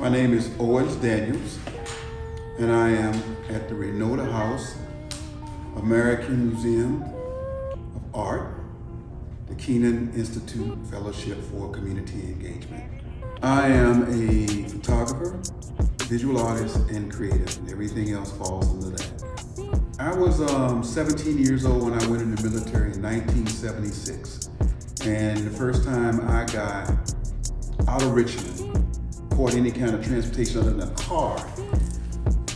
My name is Owens Daniels, and I am at the Renota House, American Museum of Art, the Keenan Institute Fellowship for Community Engagement. I am a photographer, visual artist, and creative, and everything else falls under that. I was 17 years old when I went in the military in 1976, and the first time I got out of Richmond, caught any kind of transportation other than a car,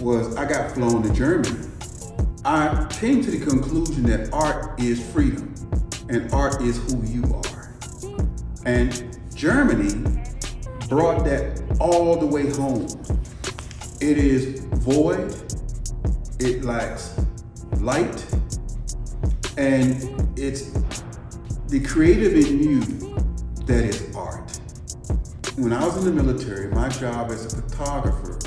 was I got flown to Germany. I came to the conclusion that art is freedom and art is who you are. And Germany brought that all the way home. It is void, it lacks light, and it's the creative in you that is art. When I was in the military, my job as a photographer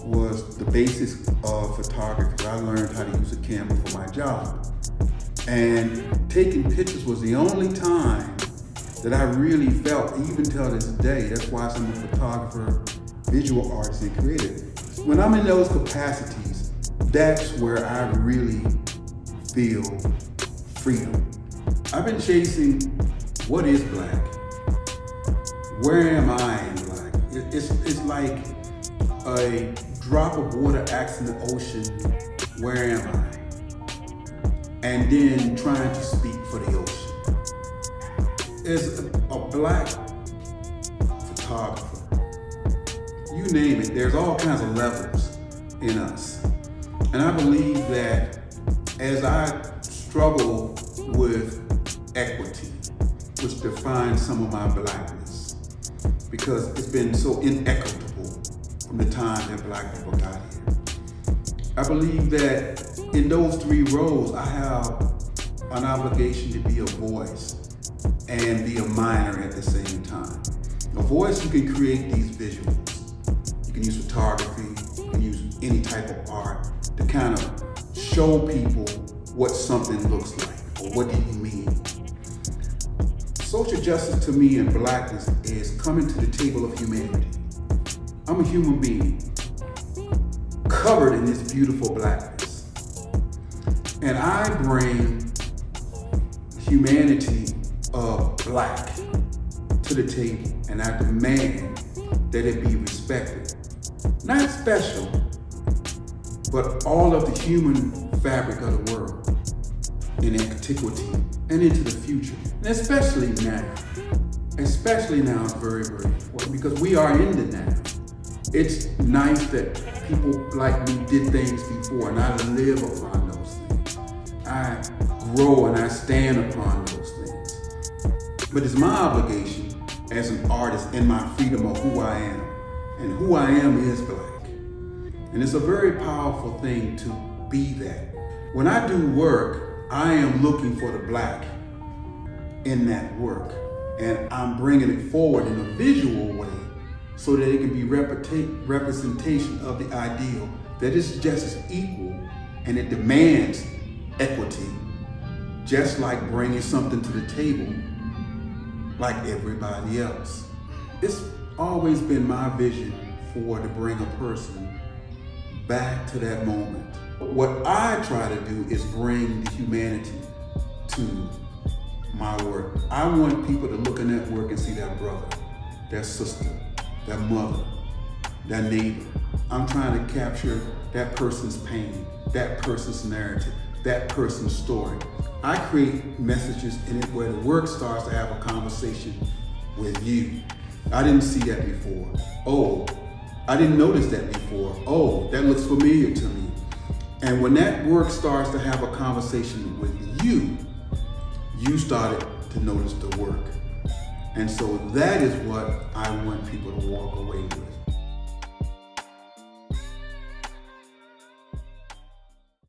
was the basics of photography. I learned how to use a camera for my job. And taking pictures was the only time that I really felt, even till this day, that's why I'm a photographer, visual artist, and creative. When I'm in those capacities, that's where I really feel freedom. I've been chasing what is black. Where am I in black? It's like a drop of water acts in the ocean. Where am I? And then trying to speak for the ocean. As a black photographer, you name it, there's all kinds of levels in us. And I believe that as I struggle with equity, which defines some of my blackness, because it's been so inequitable from the time that black people got here. I believe that in those three roles, I have an obligation to be a voice and be a miner at the same time. A voice, you can create these visuals. You can use photography, you can use any type of art to kind of show people what something looks like, or what do you mean. Social justice to me and blackness is coming to the table of humanity. I'm a human being covered in this beautiful blackness. And I bring humanity of black to the table, and I demand that it be respected. Not special, but all of the human fabric of the world in antiquity and into the future. And especially now is very, very important, because we are in the now. It's nice that people like me did things before, and I live upon those things. I grow and I stand upon those things. But it's my obligation as an artist in my freedom of who I am. And who I am is black. And it's a very powerful thing to be that. When I do work, I am looking for the black in that work, and I'm bringing it forward in a visual way so that it can be representation of the ideal that is just as equal, and it demands equity, just like bringing something to the table like everybody else. It's always been my vision to bring a person back to that moment. What I try to do is bring the humanity to my work. I want people to look in that work and see their brother, their sister, their mother, their neighbor. I'm trying to capture that person's pain, that person's narrative, that person's story. I create messages in it where the work starts to have a conversation with you. I didn't see that before. Oh, I didn't notice that before. Oh, that looks familiar to me. And when that work starts to have a conversation with you, you started to notice the work. And so that is what I want people to walk away with.